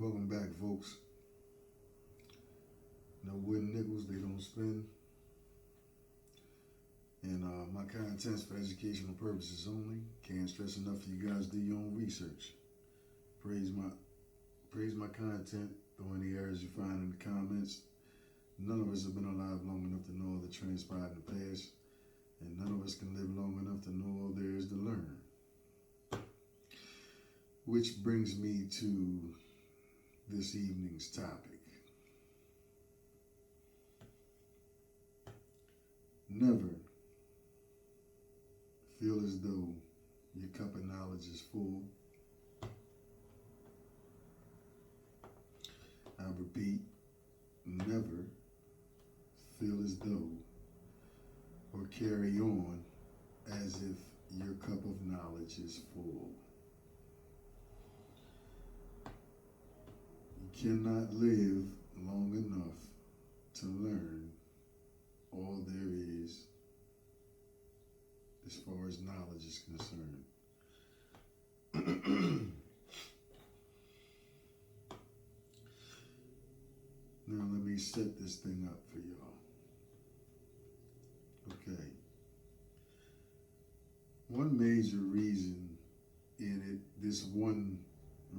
Welcome back, folks. No wooden nickels, they don't spin. And my content's for educational purposes only. Can't stress enough for you guys to do your own research. Praise my content. Throw any errors you find in the comments. None of us have been alive long enough to know all that transpired in the past, and none of us can live long enough to know all there is to learn. Which brings me to this evening's topic. Never feel as though your cup of knowledge is full. I repeat, never feel as though or carry on as if your cup of knowledge is full. You cannot live long enough to learn all there is as far as knowledge is concerned. Now let me set this thing up for y'all. Okay. One major reason in it, this one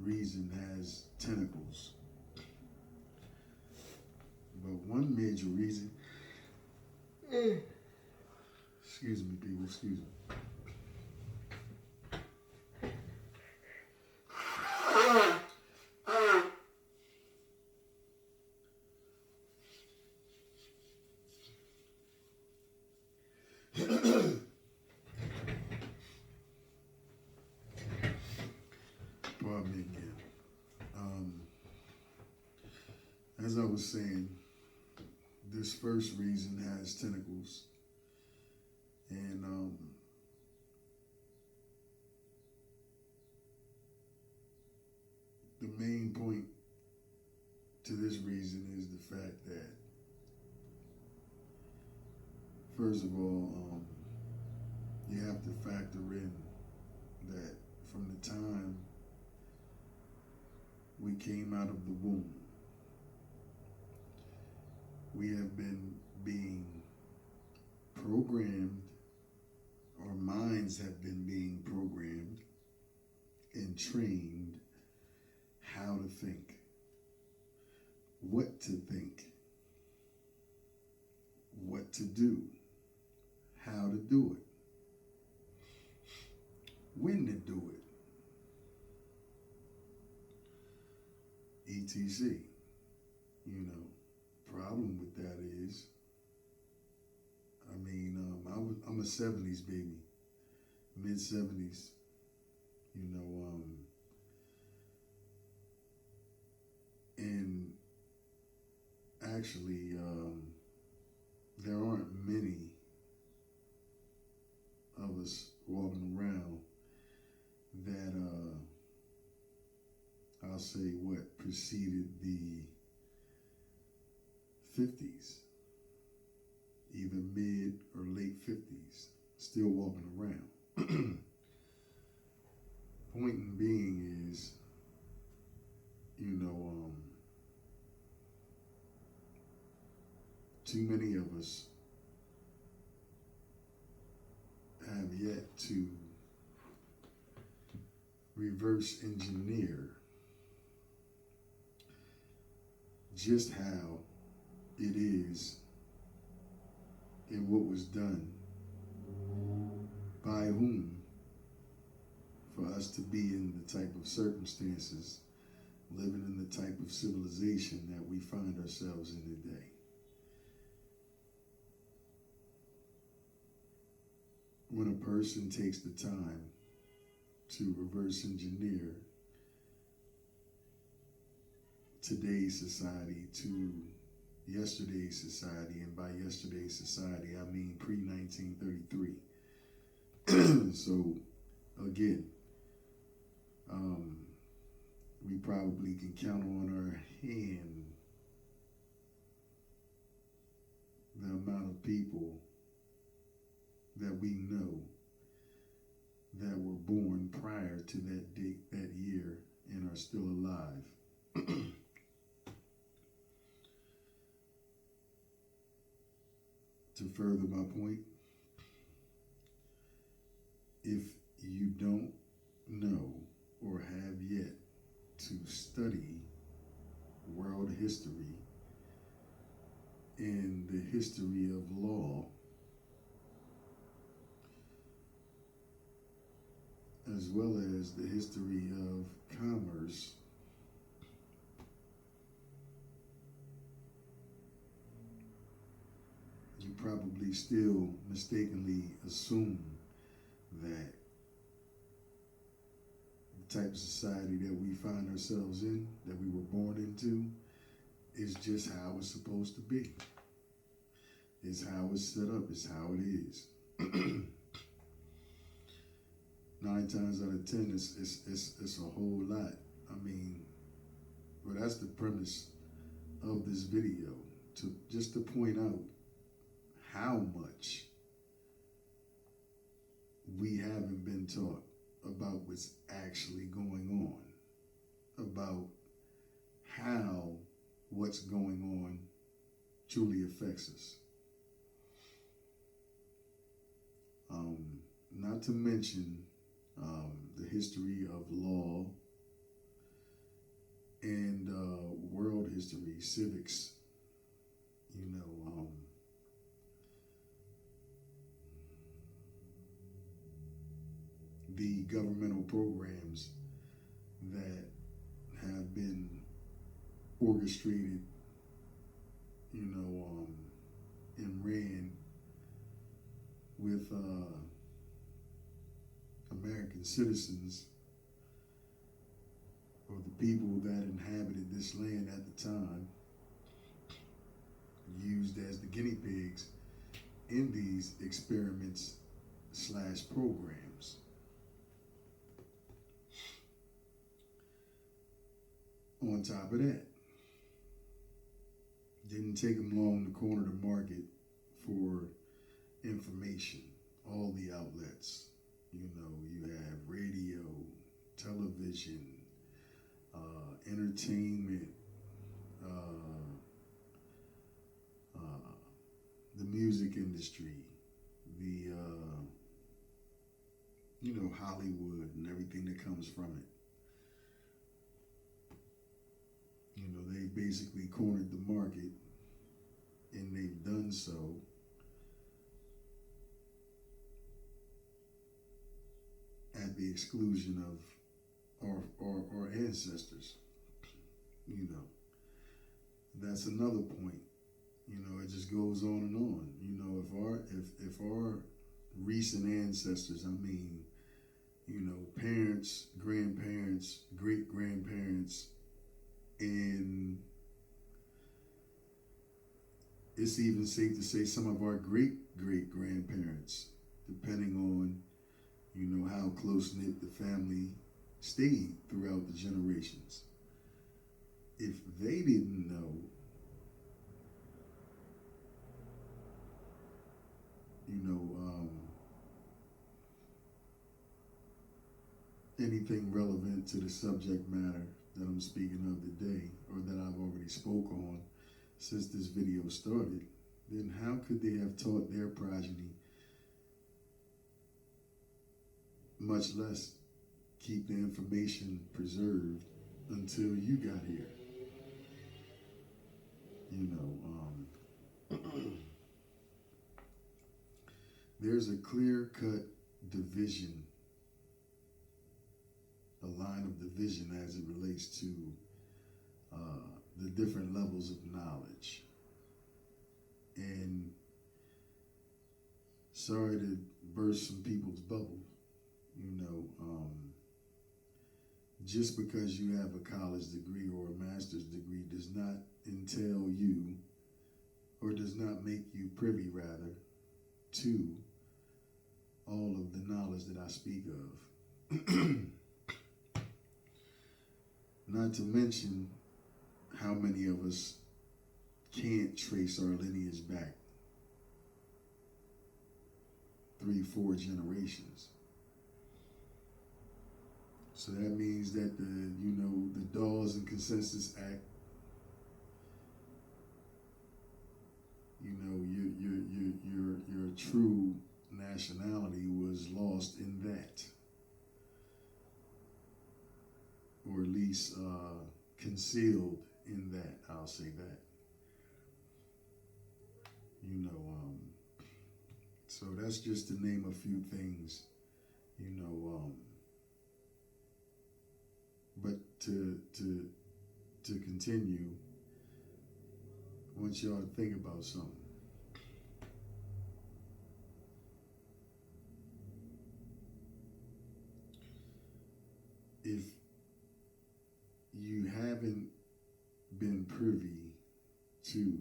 reason has tentacles. But one major reason, excuse me, people, excuse me. Pardon me again. As I was saying, this first reason has tentacles, and the main point to this reason is the fact that, first of all, you have to factor in that from the time we came out of the womb, we have been being programmed, our minds have been being programmed and trained how to think, what to think, what to do, how to do it, when to do it, etc. You know, problem with that is, I'm a 70s baby, mid 70s, and actually, there aren't many of us walking around that, I'll say what preceded the 50s, either mid or late 50s, still walking around. Point being is, too many of us have yet to reverse engineer just how it is and what was done by whom for us to be in the type of circumstances, living in the type of civilization that we find ourselves in today. When a person takes the time to reverse engineer today's society to yesterday's society, and by yesterday's society, I mean pre-1933. So, again, we probably can count on our hand the amount of people that we know that were born prior to that date, that year, and are still alive. to further my point, if you don't know or have yet to study world history and the history of law, as well as the history of commerce, you probably still mistakenly assume that the type of society that we find ourselves in, that we were born into, is just how it's supposed to be. It's how it's set up. It's how it is. 9 times out of 10, it's a whole lot. I mean, well, that's the premise of this video, to point out how much we haven't been taught about what's actually going on, about how what's going on truly affects us. Not to mention the history of law and world history, civics, the governmental programs that have been orchestrated, and ran with American citizens, or the people that inhabited this land at the time, used as the guinea pigs in these experiments / programs. On top of that, didn't take them long to corner the market for information. All the outlets, you have radio, television, entertainment, the music industry, the Hollywood and everything that comes from it. They basically cornered the market, and they've done so at the exclusion of our ancestors. That's another point. It just goes on and on. If our recent ancestors, parents, grandparents, great grandparents, and it's even safe to say some of our great great grandparents, depending on how close knit the family stayed throughout the generations. If they didn't know, anything relevant to the subject matter that I'm speaking of today, or that I've already spoke on since this video started, then how could they have taught their progeny, much less keep the information preserved until you got here? There's a clear-cut division, a line of division as it relates to the different levels of knowledge. And sorry to burst some people's bubble, just because you have a college degree or a master's degree does not entail you, or does not make you privy, rather, to all of the knowledge that I speak of. Not to mention how many of us can't trace our lineage back 3-4 generations. So that means that the Dawes and Consensus Act, your true nationality was lost in that, or at least concealed in that. I'll say that. You know, so that's just to name a few things. You know, but to continue, I want y'all to think about something. If you haven't been privy to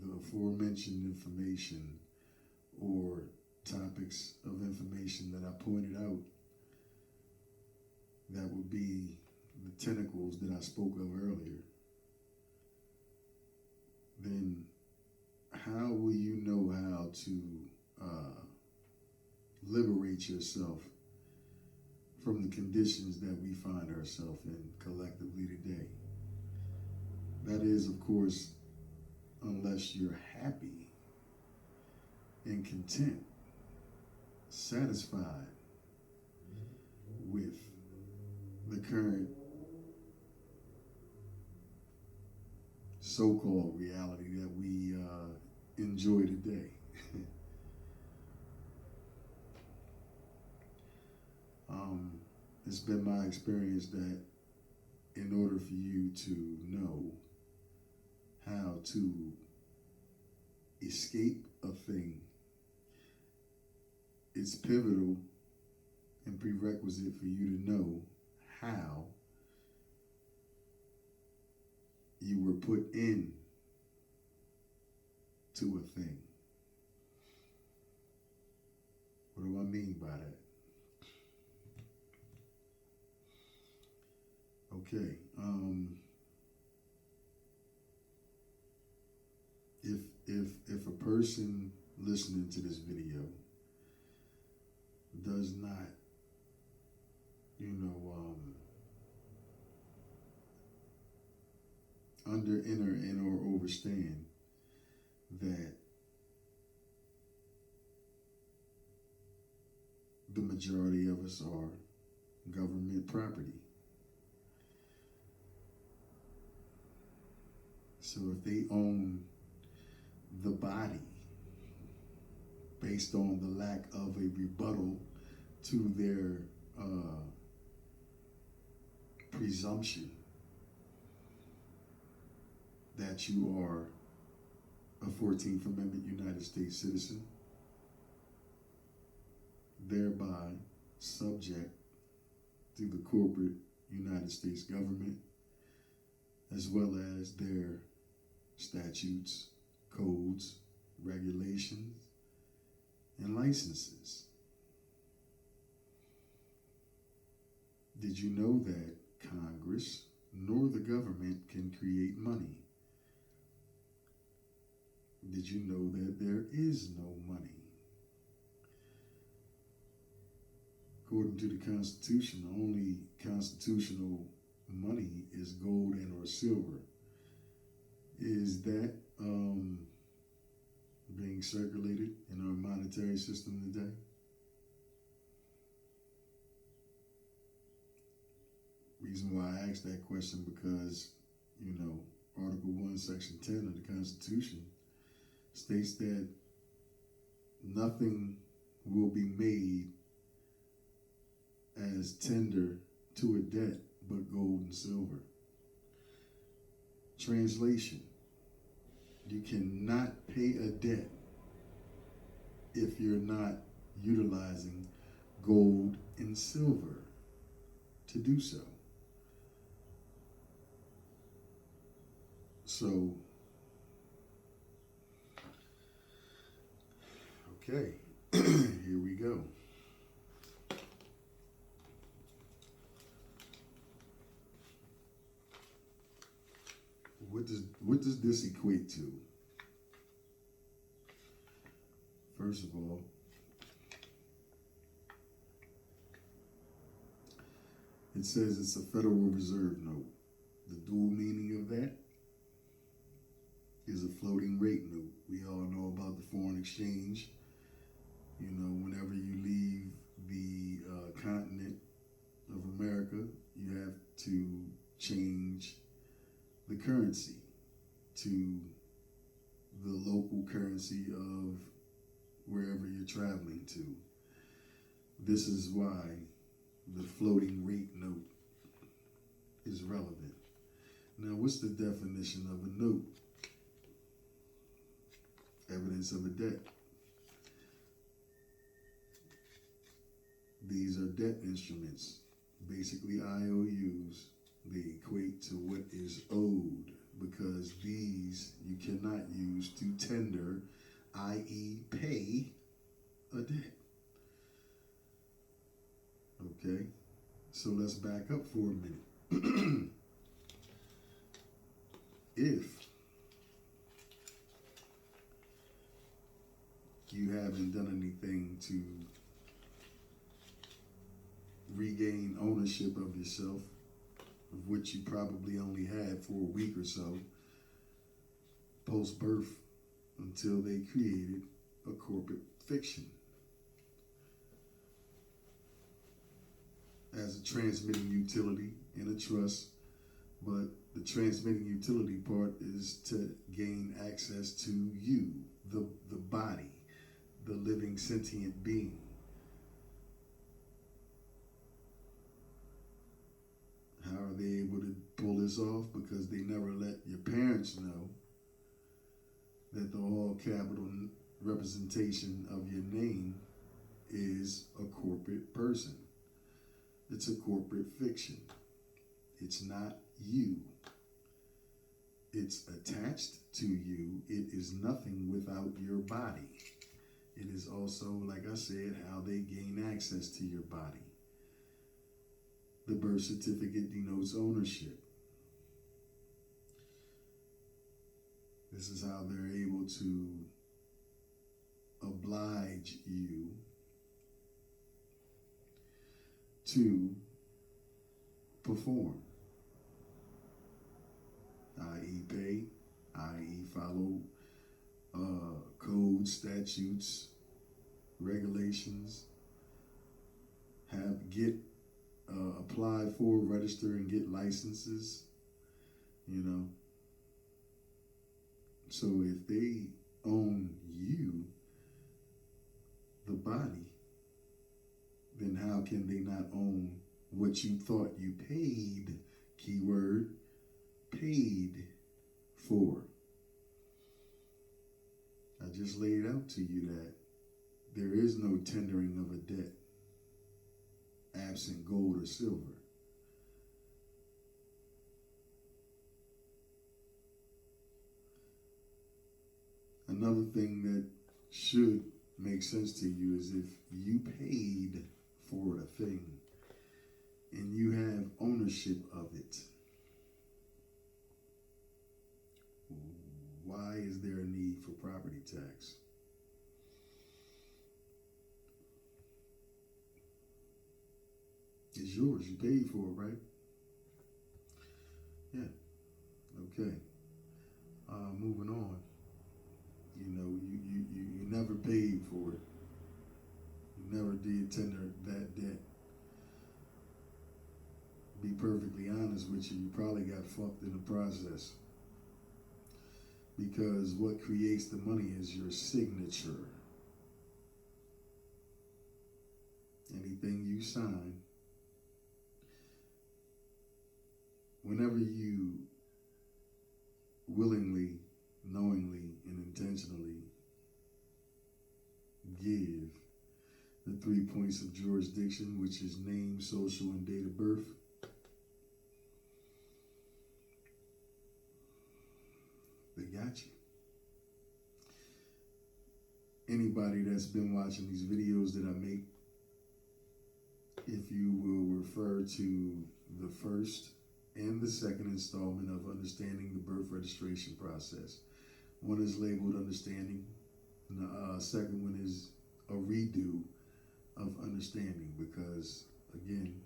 the aforementioned information or topics of information that I pointed out, that would be the tentacles that I spoke of earlier, then how will you know how to liberate yourself from the conditions that we find ourselves in collectively today? That is, of course, unless you're happy and content, satisfied with the current so-called reality that we enjoy today. It's been my experience that in order for you to know how to escape a thing, it's pivotal and prerequisite for you to know how you were put in to a thing. What do I mean by that? Okay. If a person listening to this video does not, enter in or overstand that the majority of us are government property. So if they own the body based on the lack of a rebuttal to their presumption that you are a 14th Amendment United States citizen, thereby subject to the corporate United States government, as well as their statutes, codes, regulations, and licenses. Did you know that Congress nor the government can create money? Did you know that there is no money? According to the Constitution, the only constitutional money is gold and or silver. Is that being circulated in our monetary system today? Reason why I asked that question, because, Article 1, Section 10 of the Constitution states that nothing will be made as tender to a debt but gold and silver. Translation: you cannot pay a debt if you're not utilizing gold and silver to do so. So, okay, here we go. What does this equate to? First of all, it says it's a Federal Reserve note. The dual meaning of that is a floating rate note. We all know about the foreign exchange. You know, whenever you leave the continent of America, you have to change the currency to the local currency of wherever you're traveling to. This is why the floating rate note is relevant. Now, what's the definition of a note? Evidence of a debt. These are debt instruments, basically IOUs. They equate to what is owed, because these you cannot use to tender, i.e. pay a debt. Okay, so let's back up for a minute. If you haven't done anything to regain ownership of yourself, of which you probably only had for a week or so, post-birth, until they created a corporate fiction as a transmitting utility in a trust, but the transmitting utility part is to gain access to you, the body, the living sentient being. How are they able to pull this off? Because they never let your parents know that the all capital representation of your name is a corporate person. It's a corporate fiction. It's not you. It's attached to you. It is nothing without your body. It is also, like I said, how they gain access to your body. The birth certificate denotes ownership. This is how they're able to oblige you to perform, i.e. pay, i.e. follow codes, statutes, regulations, apply for, register, and get licenses, you know. So if they own you, the body, then how can they not own what you thought you paid, keyword, paid for? I just laid out to you that there is no tendering of a debt absent gold or silver. Another thing that should make sense to you is if you paid for a thing and you have ownership of it, why is there a need for property tax? It's yours. You paid for it, right? Yeah. Okay. Moving on. You know, you never paid for it. You never did tender that debt. Be perfectly honest with you, you probably got fucked in the process. Because what creates the money is your signature. Anything you sign, whenever you willingly, knowingly, and intentionally give the 3 points of jurisdiction, which is name, social, and date of birth, they got you. Anybody that's been watching these videos that I make, if you will refer to the first and the second installment of Understanding the Birth Registration Process. One is labeled Understanding, and the second one is a redo of Understanding, because, again,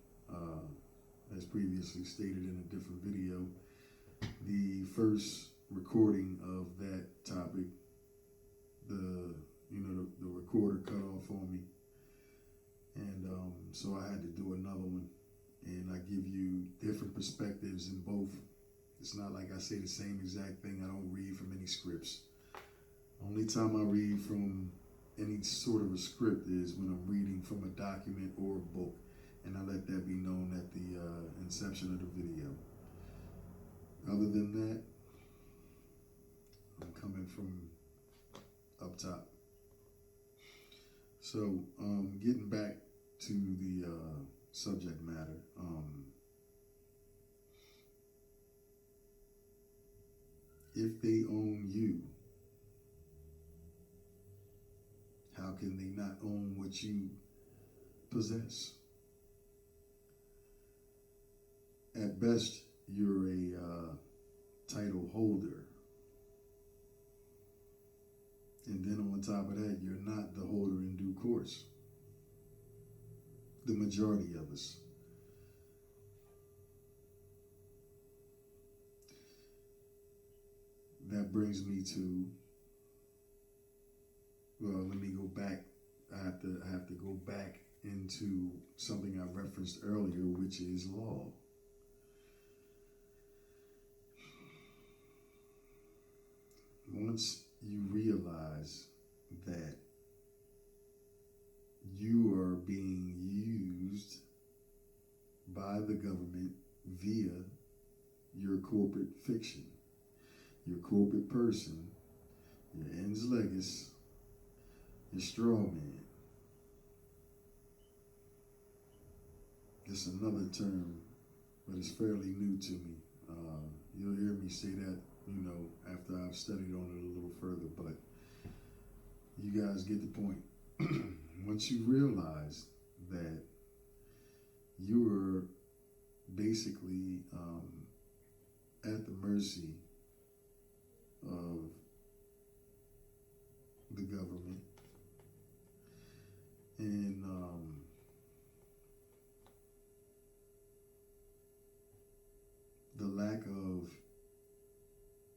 as previously stated in a different video, the first recording of that topic, the recorder cut off on me, and so I had to do another one, and I give you different perspectives in both. It's not like I say the same exact thing. I don't read from any scripts. Only time I read from any sort of a script is when I'm reading from a document or a book, and I let that be known at the inception of the video. Other than that, I'm coming from up top. So, getting back to the subject matter, if they own you, how can they not own what you possess? At best, you're a title holder. And then on top of that, you're not the holder in due course. The majority of us. That brings me to, well, let me go back. I have to go back into something I referenced earlier, which is law. Once you realize that you are being used by the government via your corporate fiction, your corporate person, your ens legis, your straw man. It's another term, but it's fairly new to me. You'll hear me say that, after I've studied on it a little further, but you guys get the point. Once you realize that you are basically at the mercy of the government, and the lack of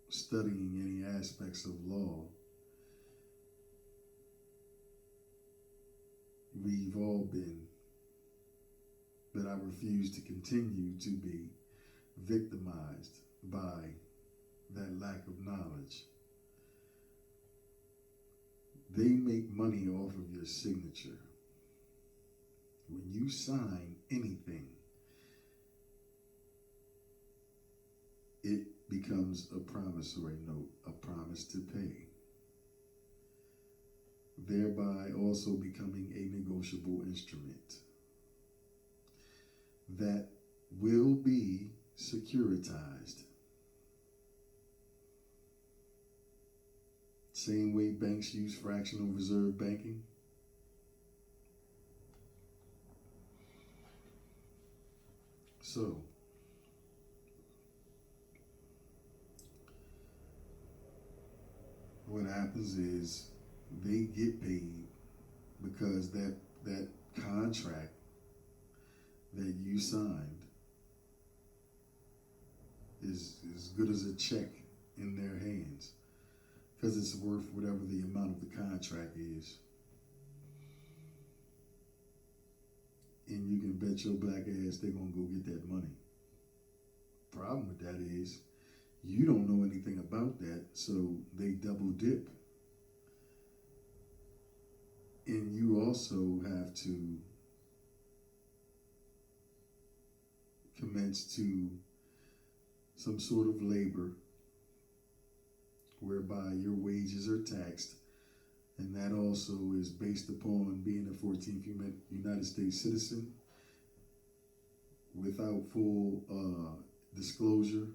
studying any aspects of law, we've all been, but I refuse to continue to be victimized by that lack of knowledge. They make money off of your signature. When you sign anything, it becomes a promissory note, a promise to pay, thereby also becoming a negotiable instrument that will be securitized. Same way banks use fractional reserve banking. So, what happens is they get paid because that contract that you signed is as good as a check in their hands, because it's worth whatever the amount of the contract is. And you can bet your black ass they're going to go get that money. Problem with that is you don't know anything about that, so they double dip. And you also have to commence to some sort of labor whereby your wages are taxed, and that also is based upon being a 14th United States citizen without full disclosure,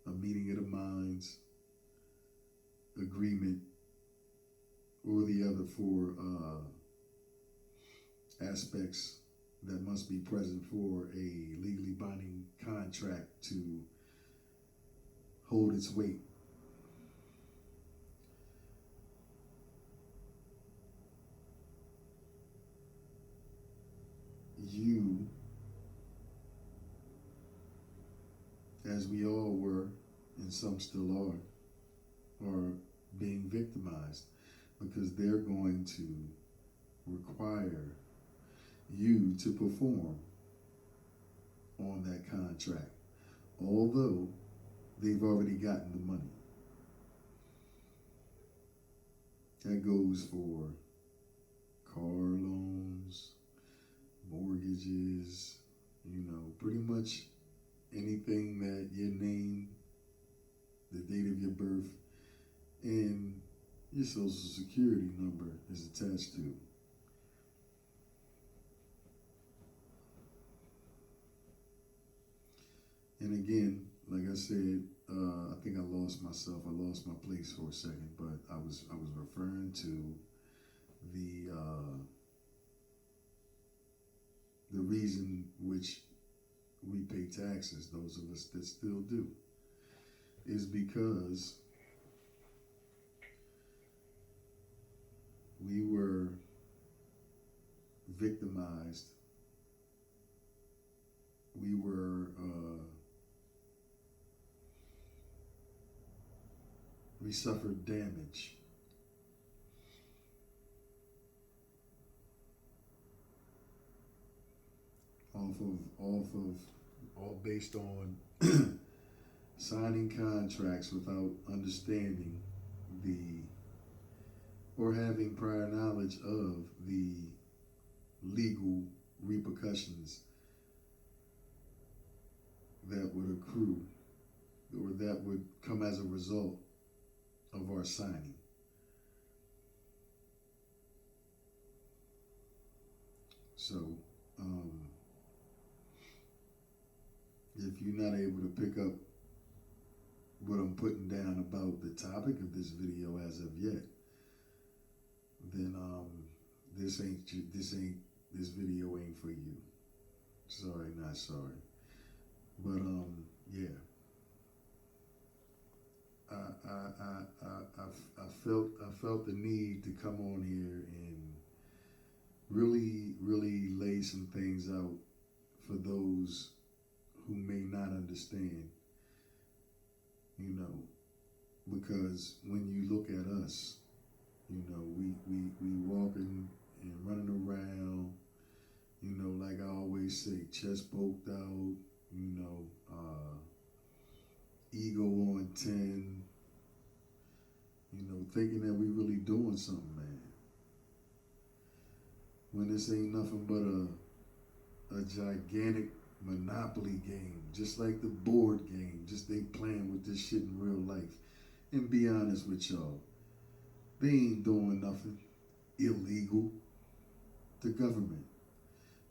a meeting of the minds, agreement, or the other four aspects that must be present for a legally binding contract to hold its weight. You, as we all were and some still are being victimized because they're going to require you to perform on that contract, although they've already gotten the money. That goes for car loans, mortgages, pretty much anything that your name, the date of your birth, and your social security number is attached to. And again, like I said, I think I lost myself. I lost my place for a second, but I was referring to the reason which we pay taxes, those of us that still do, is because we were victimized. We suffered damage. All based on signing contracts without understanding or having prior knowledge of the legal repercussions that would accrue or that would come as a result of our signing. So, if you're not able to pick up what I'm putting down about the topic of this video as of yet, then this video ain't for you. Sorry, not sorry. But yeah. I felt the need to come on here and really lay some things out for those who may not understand, because when you look at us, we walking and running around, like I always say, chest poked out, ego on 10, thinking that we really doing something, man. When this ain't nothing but a gigantic Monopoly game, just like the board game, just they playing with this shit in real life. And be honest with y'all, they ain't doing nothing illegal. The government,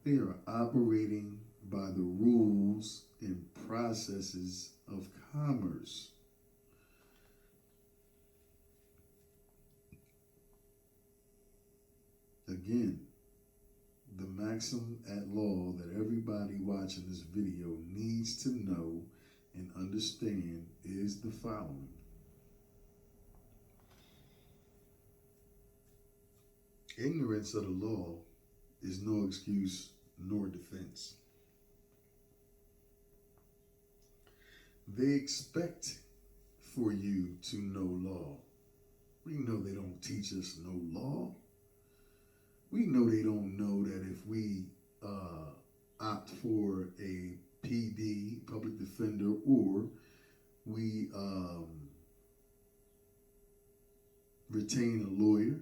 they are operating by the rules and processes of commerce. Again, the maxim at law that everybody watching this video needs to know and understand is the following. Ignorance of the law is no excuse nor defense. They expect for you to know law. We know they don't teach us no law. We know they don't know that if we opt for a PD, public defender, or we retain a lawyer,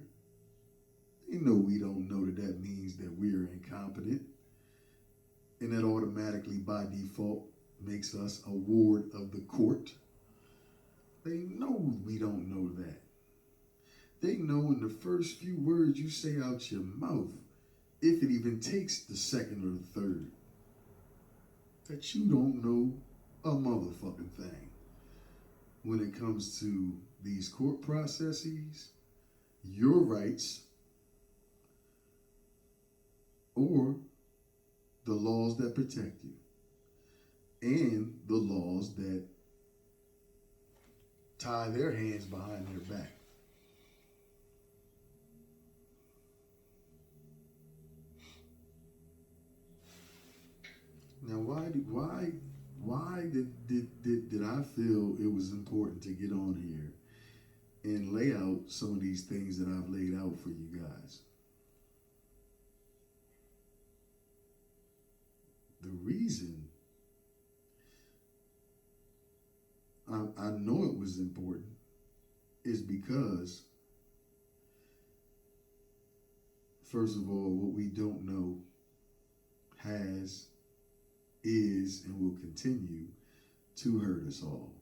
they know we don't know that means that we are incompetent, and that automatically by default makes us a ward of the court. They know we don't know that. They know in the first few words you say out your mouth, if it even takes the second or the third, that you don't know a motherfucking thing when it comes to these court processes, your rights, or the laws that protect you, and the laws that tie their hands behind their back. Now, why Why did I feel it was important to get on here and lay out some of these things that I've laid out for you guys? The reason I know it was important is because, first of all, what we don't know has, is, and will continue to hurt us all.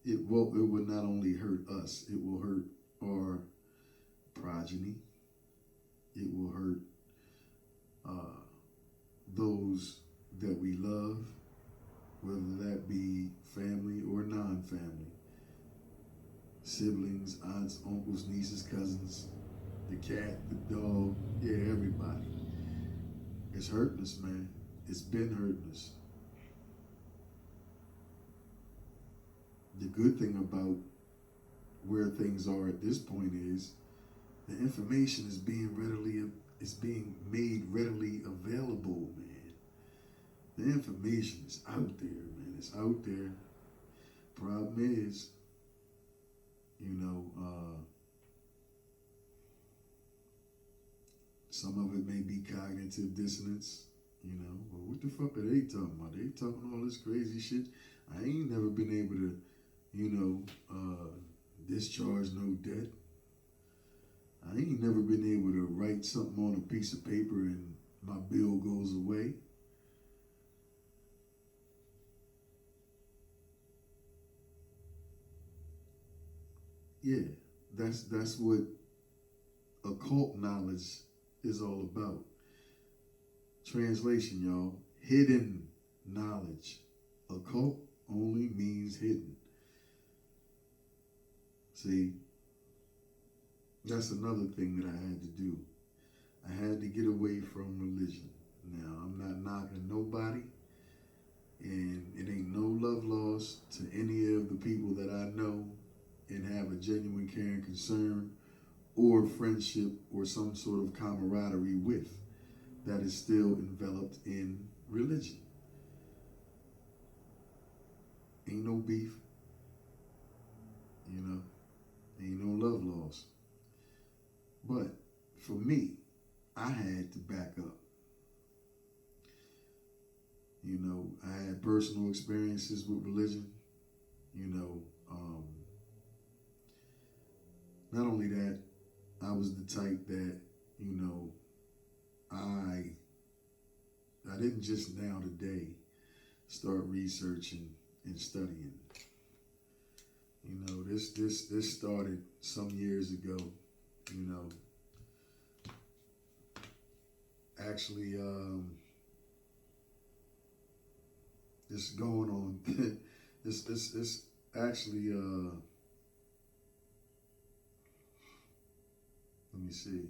It will not only hurt us, it will hurt our progeny. It will hurt those that we love, whether that be family or non-family, siblings, aunts, uncles, nieces, cousins, the cat, the dog, yeah, everybody. It's hurting us, man. It's been hurting us. The good thing about where things are at this point is the information is being made readily available, man. The information is out there, man. It's out there. Problem is, some of it may be cognitive dissonance. Well, what the fuck are they talking about? They talking all this crazy shit. I ain't never been able to, discharge no debt. I ain't never been able to write something on a piece of paper and my bill goes away. Yeah, that's what occult knowledge is all about. Translation, y'all. Hidden knowledge. Occult only means hidden. See, that's another thing that I had to do. I had to get away from religion. Now, I'm not knocking nobody, and it ain't no love lost to any of the people that I know and have a genuine care and concern or friendship or some sort of camaraderie with that is still enveloped in religion. Ain't no beef, ain't no love lost. But for me, I had to back up. I had personal experiences with religion. Not only that, I was the type that, I didn't just now today start researching and studying. This started some years ago. Actually, it's going on. It's actually let me see.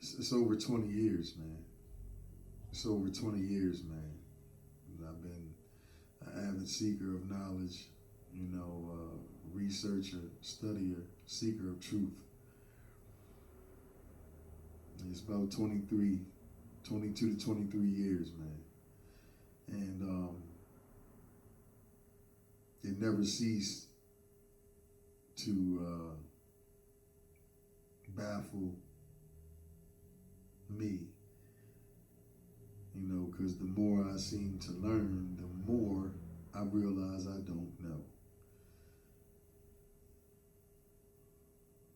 It's over 20 years, man. It's over 20 years, man. I've been an avid seeker of knowledge, researcher, studier, seeker of truth. It's about 22 to 23 years, man. And it never ceased to baffle me, because the more I seem to learn, the more I realize I don't know.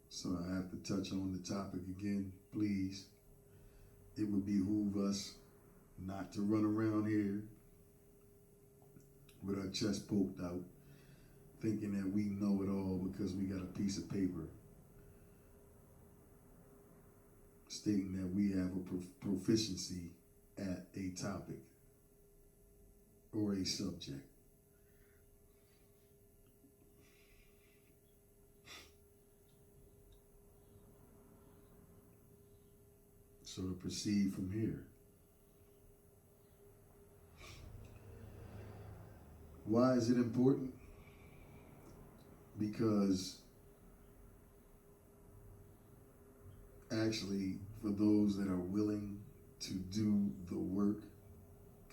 So I have to touch on the topic again, please. It would behoove us not to run around here with our chest poked out, thinking that we know it all because we got a piece of paper stating that we have a proficiency at a topic or a subject. So to proceed from here. Why is it important? Because actually, for those that are willing to do the work,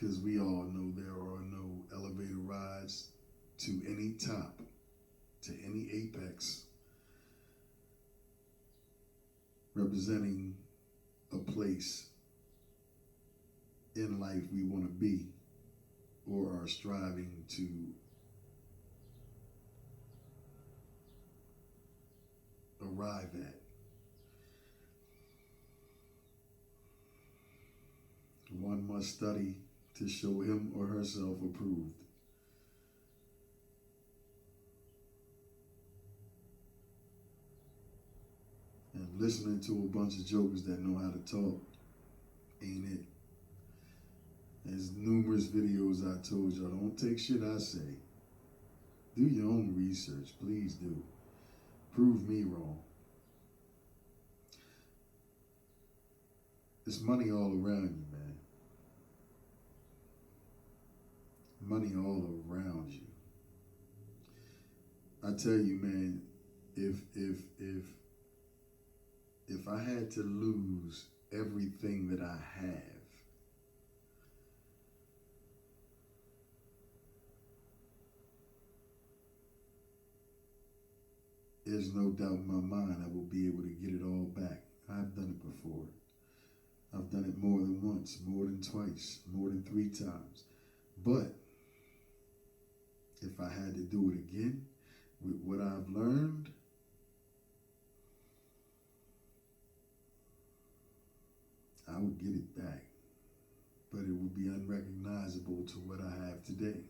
because we all know there are no elevator rides to any top, to any apex, representing a place in life we want to be or are striving to arrive at. One must study to show him or herself approved. And listening to a bunch of jokers that know how to talk ain't it. There's numerous videos I told y'all, don't take shit I say. Do your own research, please do. Prove me wrong. There's money all around you, man. Money all around you. I tell you, man, if I had to lose everything that I have, there's no doubt in my mind I will be able to get it all back. I've done it before. I've done it more than once, more than twice, more than 3 times. But if I had to do it again, with what I've learned, I would get it back. But it would be unrecognizable to what I have today.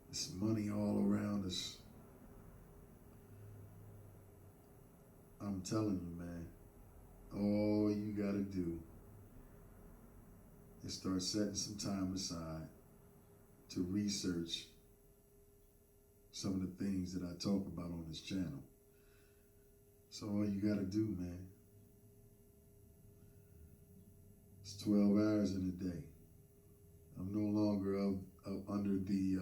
There's money all around us. I'm telling you, man, all you gotta do is start setting some time aside to research some of the things that I talk about on this channel. So all you gotta do, man, it's 12 hours in a day. I'm no longer under the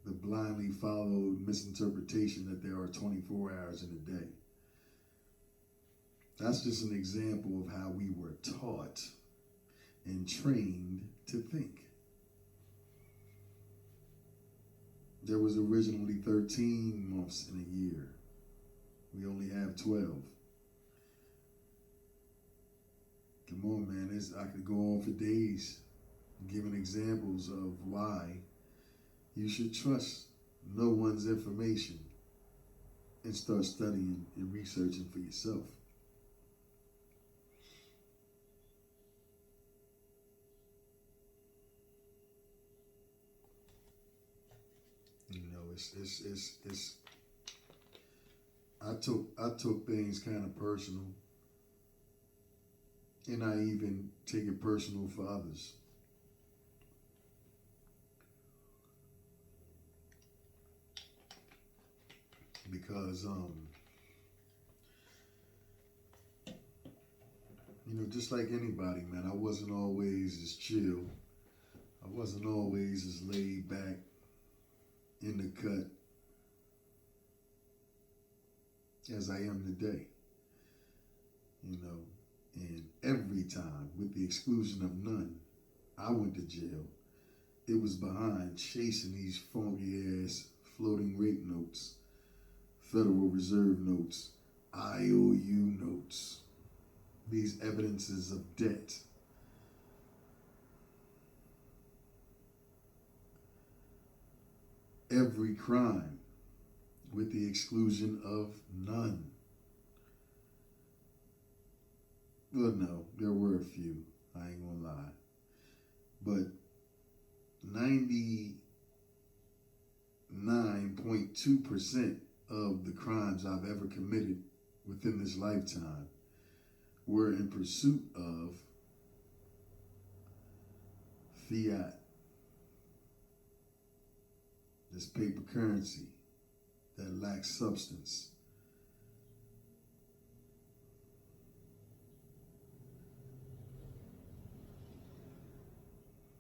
the blindly followed misinterpretation that there are 24 hours in a day. That's just an example of how we were taught and trained to think. There was originally 13 months in a year. We only have 12. Come on, man. I could go on for days giving examples of why you should trust no one's information and start studying and researching for yourself. You know, it's I took things kind of personal, and I even take it personal for others. Because you know, just like anybody, man, I wasn't always as chill. I wasn't always as laid back in the cut as I am today. You know, and every time, with the exclusion of none, I went to jail, it was behind chasing these funky ass floating rate notes, Federal Reserve notes, IOU notes, these evidences of debt. Every crime, with the exclusion of none. Well, no, there were a few, I ain't gonna lie. But 99.2% of the crimes I've ever committed within this lifetime were in pursuit of fiat, this paper currency that lacks substance.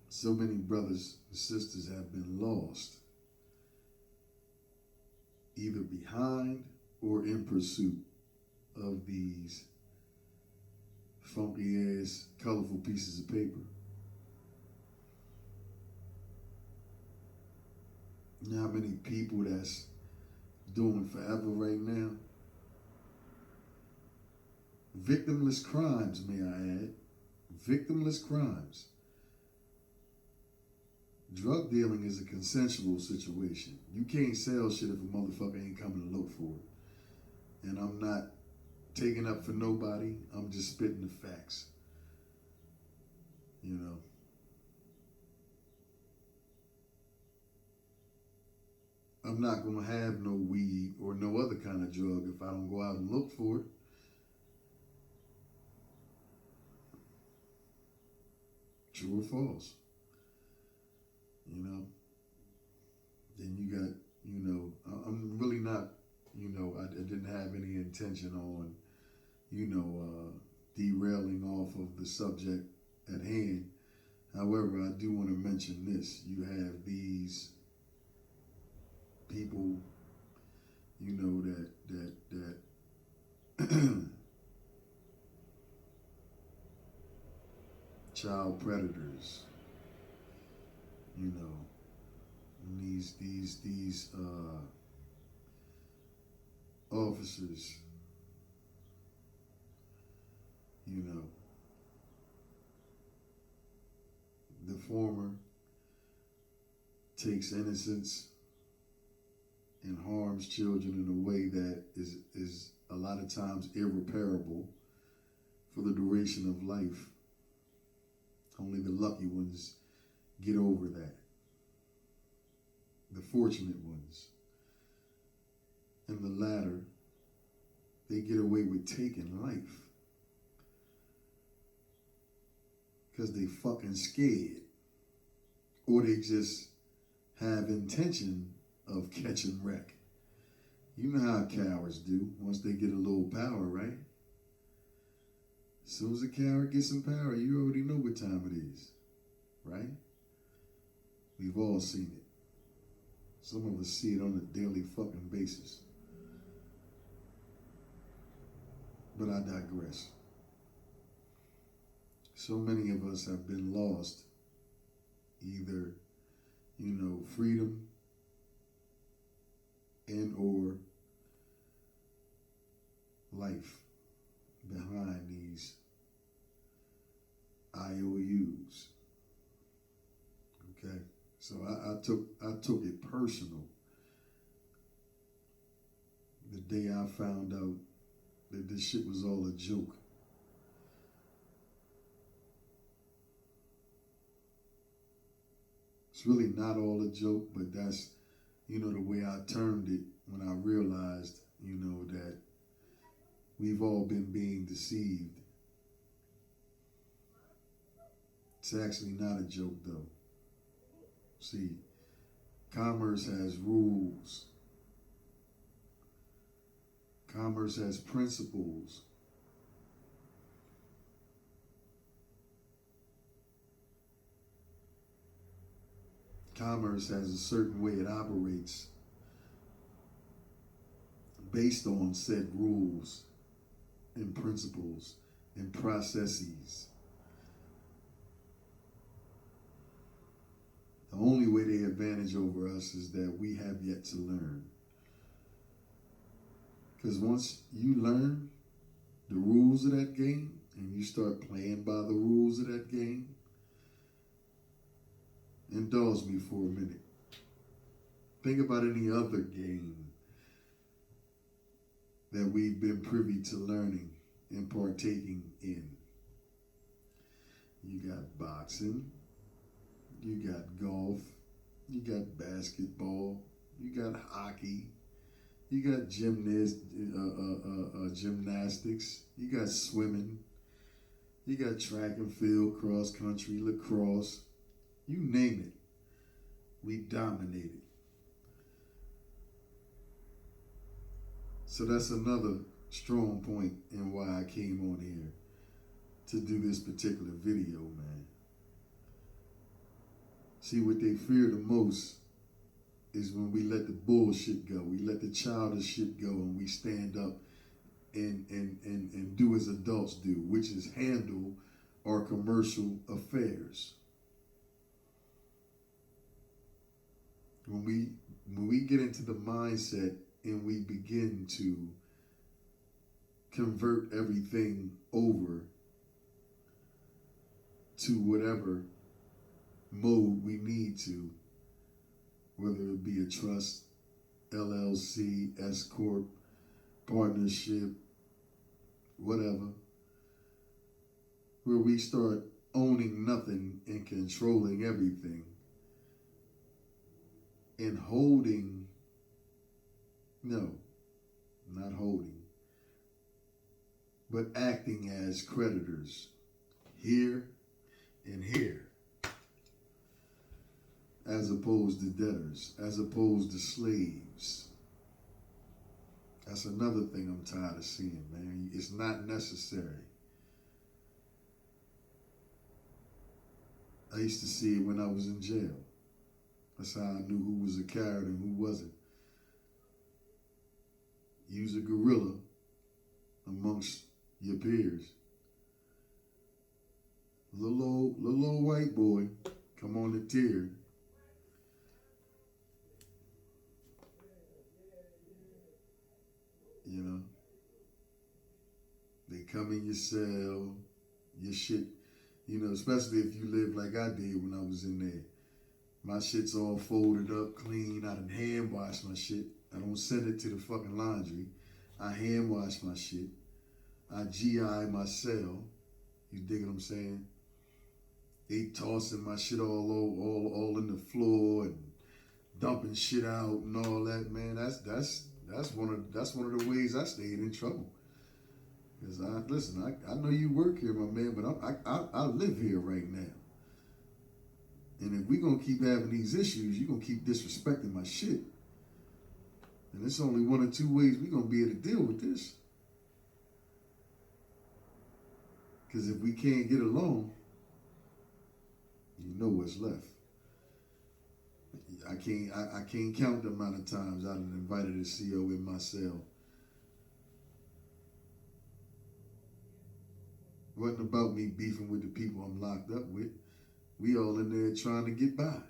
So many brothers and sisters have been lost, either behind or in pursuit of these funky ass, colorful pieces of paper. You know how many people that's doing forever right now? Victimless crimes, may I add. Victimless crimes. Drug dealing is a consensual situation. You can't sell shit if a motherfucker ain't coming to look for it. And I'm not taking up for nobody. I'm just spitting the facts. You know. I'm not going to have no weed or no other kind of drug if I don't go out and look for it. True or false? You know? Then you got, I'm really not, I didn't have any intention on, derailing off of the subject at hand. However, I do want to mention this. You have these people, that child predators, these officers, the former takes innocence and harms children in a way that is a lot of times irreparable for the duration of life. Only the lucky ones get over that. The fortunate ones. And the latter, they get away with taking life. Because they fucking scared. Or they just have intention of catching wreck. You know how cowards do once they get a little power, right? As soon as a coward gets some power, you already know what time it is, right? We've all seen it. Some of us see it on a daily fucking basis. But I digress. So many of us have been lost, either, freedom and or life behind these IOUs. Okay, so I took it personal the day I found out that this shit was all a joke. It's really not all a joke, but that's, the way I termed it when I realized, that we've all been being deceived. It's actually not a joke, though. See, commerce has rules. Commerce has principles. Commerce has a certain way it operates based on said rules and principles and processes. The only way they advantage over us is that we have yet to learn. Because once you learn the rules of that game and you start playing by the rules of that game, indulge me for a minute. Think about any other game that we've been privy to learning and partaking in. You got boxing, you got golf, you got basketball, you got hockey, you got gymnastics, you got swimming, you got track and field, cross country, lacrosse. You name it, we dominated. So that's another strong point in why I came on here to do this particular video, man. See, what they fear the most is when we let the bullshit go. We let the childish shit go and we stand up and do as adults do, which is handle our commercial affairs. When we get into the mindset and we begin to convert everything over to whatever mode we need to, whether it be a trust, LLC, S Corp, partnership, whatever, where we start owning nothing and controlling everything and holding, no, not holding, but acting as creditors here and here, as opposed to debtors, as opposed to slaves. That's another thing I'm tired of seeing, man. It's not necessary. I used to see it when I was in jail. That's how I knew who was a coward and who wasn't. Use a gorilla amongst your peers. Little old white boy, come on the tier. You know, they come in your cell, your shit, you know, especially if you live like I did when I was in there. My shit's all folded up, clean. I done hand wash my shit. I don't send it to the fucking laundry. I hand wash my shit. I GI my cell. You dig what I'm saying? They tossing my shit all in the floor and dumping shit out and all that, man. That's one of the ways I stayed in trouble. Cause I know you work here, my man, but I live here right now. And if we gonna keep having these issues, you gonna keep disrespecting my shit. And it's only one or two ways we gonna be able to deal with this. Cause if we can't get along, you know what's left. I can't count the amount of times I've invited a CO in my cell. Wasn't about me beefing with the people I'm locked up with. We all in there trying to get by.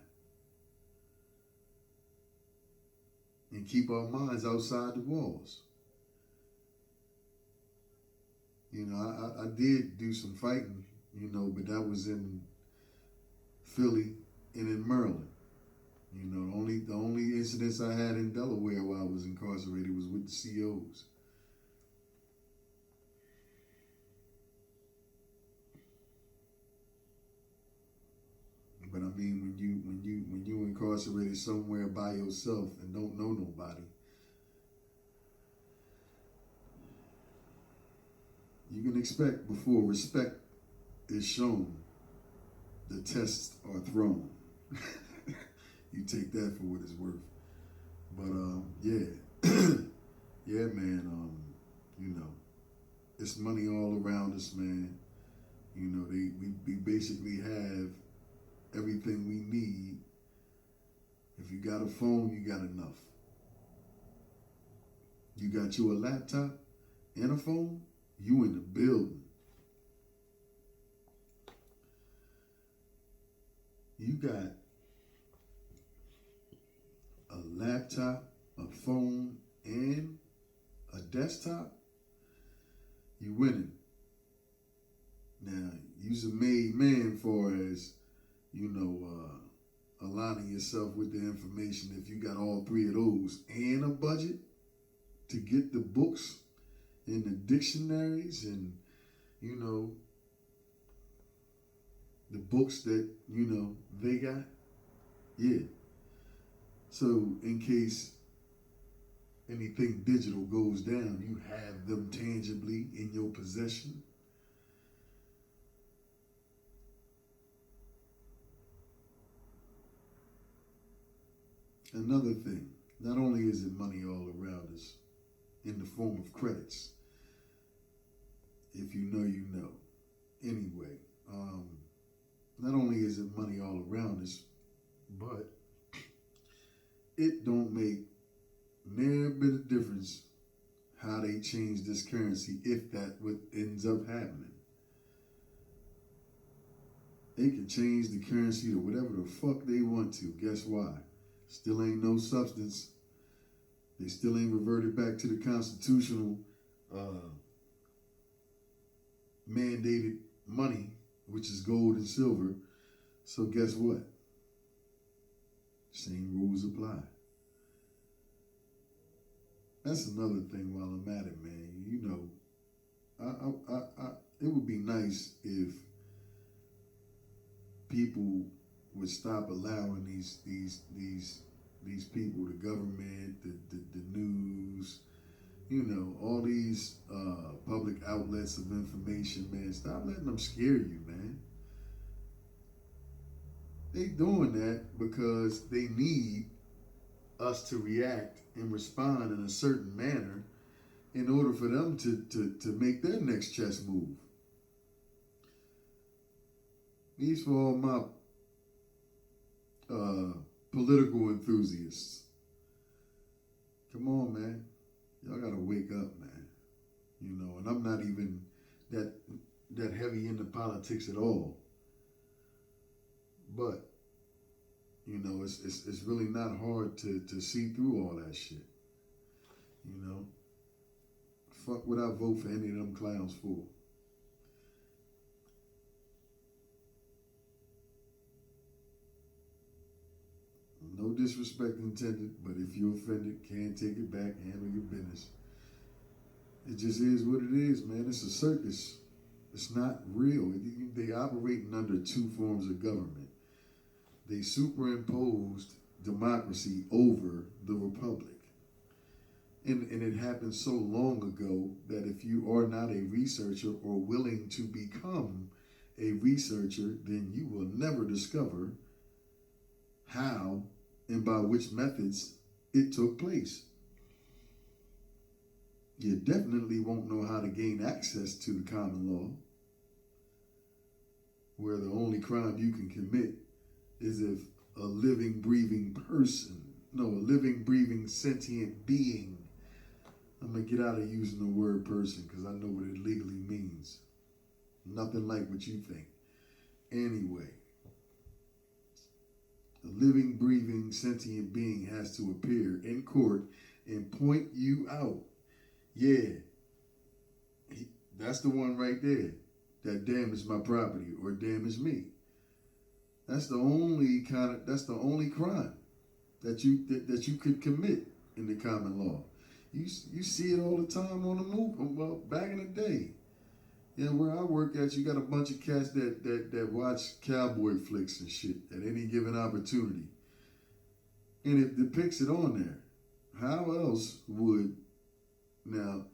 And keep our minds outside the walls. You know, I did do some fighting, you know, but that was in Philly and in Maryland. You know, the only incidents I had in Delaware while I was incarcerated was with the COs. But I mean, when you incarcerated somewhere by yourself and don't know nobody, you can expect before respect is shown, the tests are thrown. You take that for what it's worth. But yeah, yeah, man. You know, it's money all around us, man. You know, we basically have everything we need. If you got a phone, you got enough. You got you a laptop and a phone, you in the building. You got a laptop, a phone, and a desktop, you winning. Now, you's a made man for as, you know, aligning yourself with the information. If you got all three of those and a budget to get the books and the dictionaries and, you know, the books that, you know, they got, yeah. So in case anything digital goes down, you have them tangibly in your possession. Another thing, not only is it money all around us in the form of credits, if you know, you know. Anyway, not only is it money all around us, but it don't make near a bit of difference how they change this currency if that what ends up happening. They can change the currency to whatever the fuck they want to. Guess why? Still ain't no substance. They still ain't reverted back to the constitutional mandated money, which is gold and silver. So guess what? Same rules apply. That's another thing while I'm at it, man. You know, it would be nice if people would stop allowing these people, the government, the news, you know, all these public outlets of information, man. Stop letting them scare you, man. They doing that because they need us to react and respond in a certain manner in order for them to make their next chess move. These for all my political enthusiasts. Come on, man. Y'all gotta wake up, man. You know, and I'm not even that heavy into politics at all. But, you know, it's really not hard to see through all that shit. You know? Fuck would I vote for any of them clowns for? No disrespect intended, but if you're offended, can't take it back, handle your business. It just is what it is, man. It's a circus. It's not real. They operating under two forms of government. They superimposed democracy over the republic. And it happened so long ago that if you are not a researcher or willing to become a researcher, then you will never discover how and by which methods it took place. You definitely won't know how to gain access to the common law, where the only crime you can commit is if a living, breathing person, no, a living, breathing, sentient being. I'm going to get out of using the word person because I know what it legally means. Nothing like what you think. Anyway, a living, breathing, sentient being has to appear in court and point you out. Yeah, that's the one right there that damaged my property or damaged me. That's the only crime that you could commit in the common law. You see it all the time on the move. Well, back in the day, yeah, where I work at, you got a bunch of cats that watch cowboy flicks and shit at any given opportunity, and it depicts it on there. How else would now?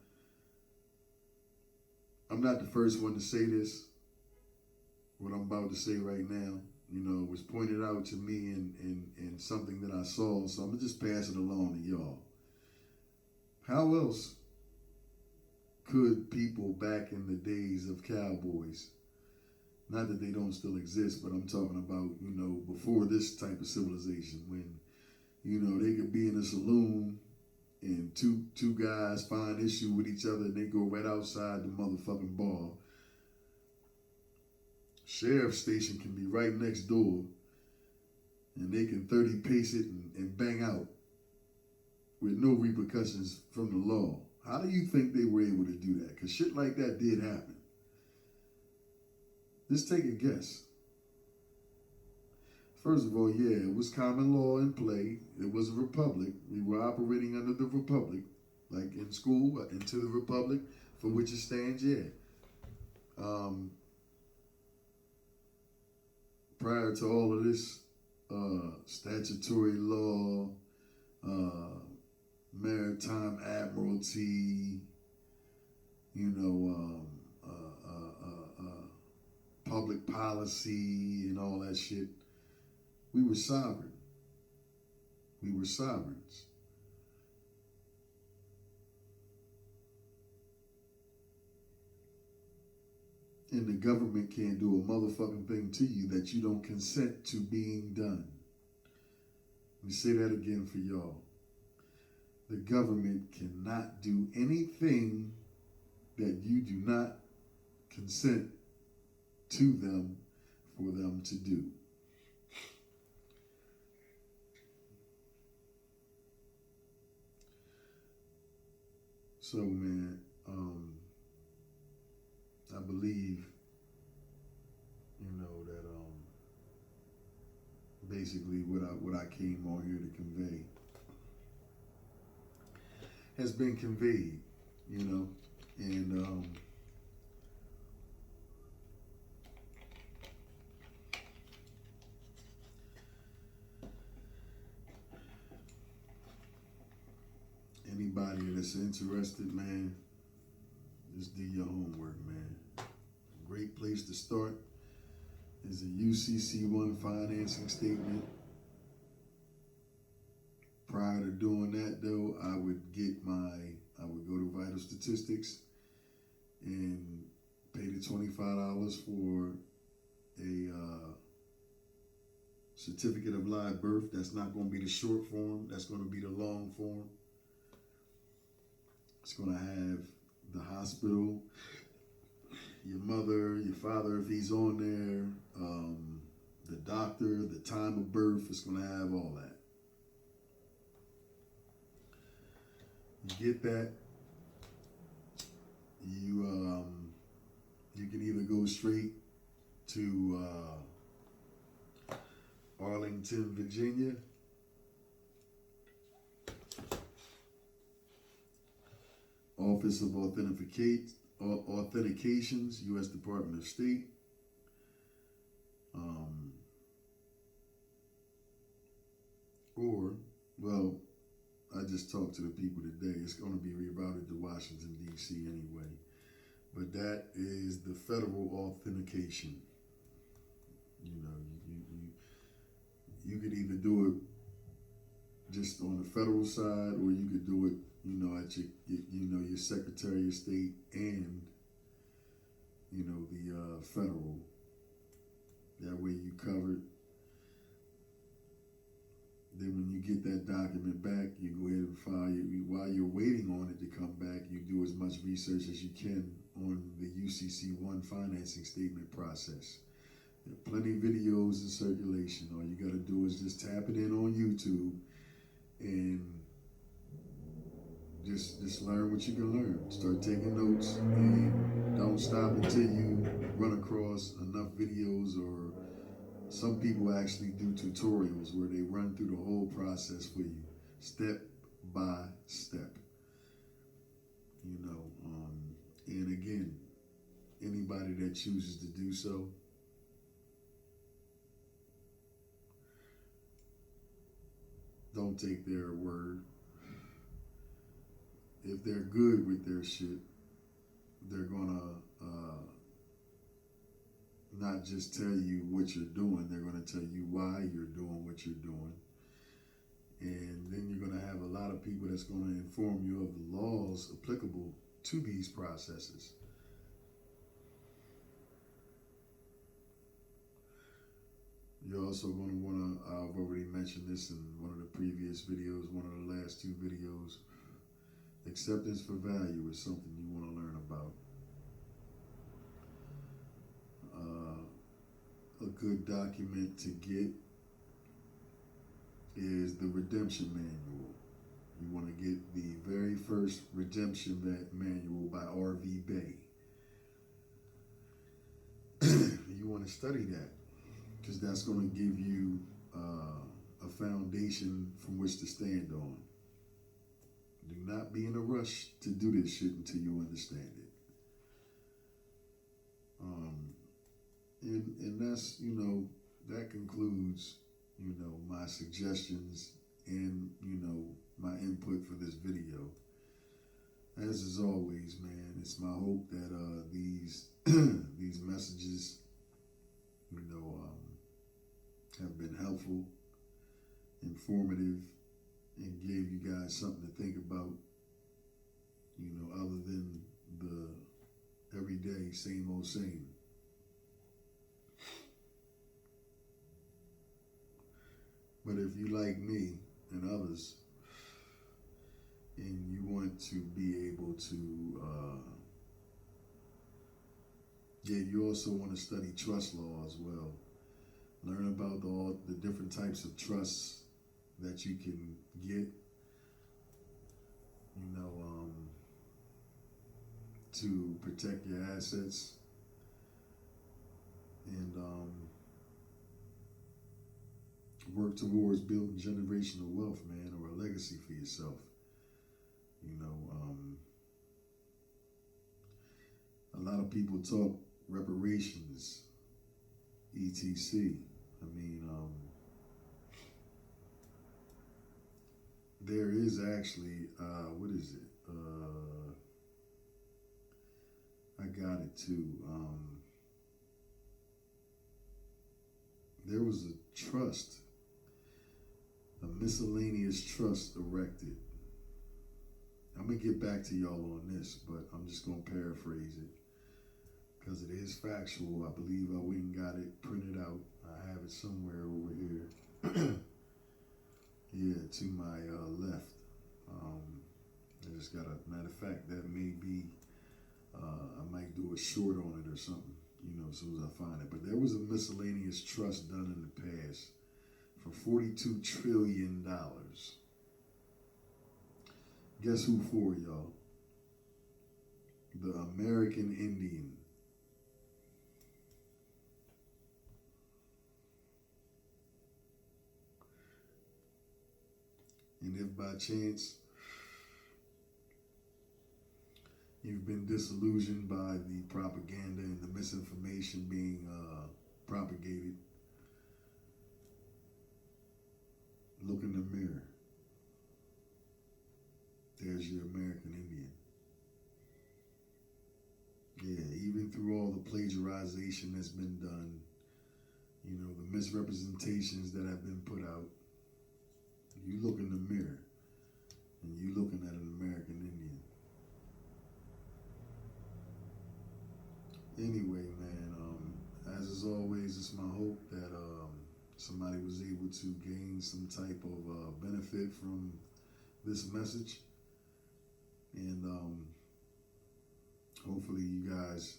I'm not the first one to say this. What I'm about to say right now, you know, was pointed out to me in something that I saw, so I'm gonna just pass it along to y'all. How else could people back in the days of cowboys, not that they don't still exist, but I'm talking about, you know, before this type of civilization, when, you know, they could be in a saloon and two guys find issue with each other and they go right outside the motherfucking bar. Sheriff's station can be right next door and they can 30 pace it and bang out with no repercussions from the law. How do you think they were able to do that? Because shit like that did happen. Just take a guess. First of all, yeah, it was common law in play. It was a republic. We were operating under the republic, like in school, into the republic for which it stands, yeah. Prior to all of this statutory law, maritime admiralty, you know, public policy and all that shit, we were sovereign. We were sovereigns. And the government can't do a motherfucking thing to you that you don't consent to being done. Let me say that again for y'all. the government cannot do anything that you do not consent to them for them to do. So, man, I believe, that basically what I came on here to convey has been conveyed, and anybody that's interested, man, just do your homework, man. A great place to start is a UCC1 financing statement. Prior to doing that, though, I would go to Vital Statistics and pay the $25 for a certificate of live birth. That's not going to be the short form. That's going to be the long form. It's going to have the hospital, your mother, your father, if he's on there, the doctor, the time of birth. It's going to have all that. You get that, you can either go straight to Arlington, Virginia, Office of Authentications, U.S. Department of State. I just talked to the people today. It's going to be rerouted to Washington, D.C. anyway. But that is the federal authentication. You could either do it just on the federal side, or you could do it, at your Secretary of State and, the federal. That way you covered. Then when you get that document back, you go ahead and file it. While you're waiting on it to come back, you do as much research as you can on the UCC1 financing statement process. There are plenty of videos in circulation. All you got to do is just tap it in on YouTube and just learn what you can learn. Start taking notes and don't stop until you run across enough videos, or some people actually do tutorials where they run through the whole process for you, step by step. And again, anybody that chooses to do so, don't take their word. If they're good with their shit, they're gonna not just tell you what you're doing, they're gonna tell you why you're doing what you're doing. And then you're gonna have a lot of people that's gonna inform you of the laws applicable to these processes. You're also going to want to, I've already mentioned this in one of the previous videos, one of the last two videos, acceptance for value is something you want to learn about. A good document to get is the redemption manual. You want to get the very first redemption manual by R.V. Bay. You want to study that, because that's going to give you a foundation from which to stand on. Do not be in a rush to do this shit until you understand it. And that's, that concludes, my suggestions and, my input for this video. As is always, man, it's my hope that these these messages, have been helpful, informative, and gave you guys something to think about, other than the everyday same old same. But if you like me and others, and you want to be able to, you also want to study trust law as well. Learn about all the different types of trusts that you can get, to protect your assets, and work towards building generational wealth, man, or a legacy for yourself. A lot of people talk reparations, etc. There is actually, what is it? I got it too. There was a trust, a miscellaneous trust erected. I'm going to get back to y'all on this, but I'm just going to paraphrase it because it is factual. I believe I went and got it printed out. I have it somewhere over here. Yeah, to my left. I just got a matter of fact, that may be, I might do a short on it or something, as soon as I find it. But there was a miscellaneous trust done in the past for $42 trillion. Guess who for, y'all? The American Indian. And if by chance you've been disillusioned by the propaganda and the misinformation being propagated, look in the mirror. There's your American Indian. Yeah, even through all the plagiarization that's been done, the misrepresentations that have been put out, you look in the mirror and you looking at an American Indian. Anyway, man, as is always, it's my hope that somebody was able to gain some type of benefit from this message. And hopefully you guys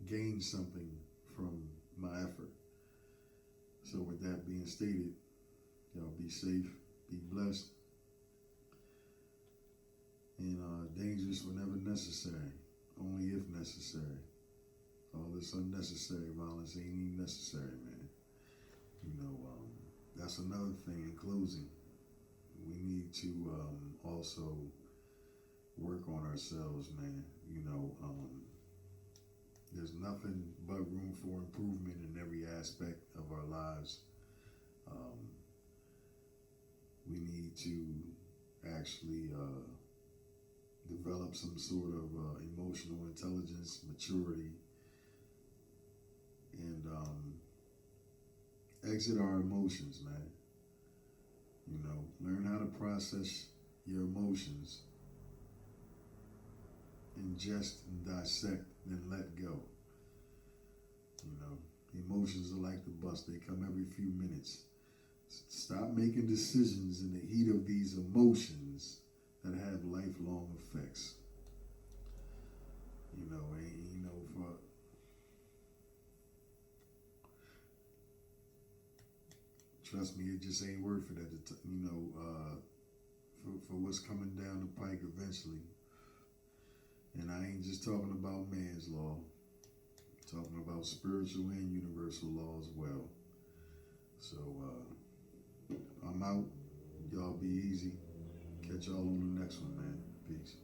gain something from my effort. So with that being stated, y'all be safe, be blessed, and dangerous whenever necessary, only if necessary. All this unnecessary violence ain't even necessary, man. That's another thing in closing. We need to also work on ourselves, man. There's nothing but room for improvement in every aspect of our lives. We need to actually develop some sort of emotional intelligence, maturity, and exit our emotions, man. Learn how to process your emotions, ingest and dissect, then let go. Emotions are like the bus, they come every few minutes. Stop making decisions in the heat of these emotions that have lifelong effects. Trust me, it just ain't worth it for what's coming down the pike eventually. And I ain't just talking about man's law. I'm talking about spiritual and universal law as well. So I'm out. Y'all be easy. Catch y'all on the next one, man. Peace.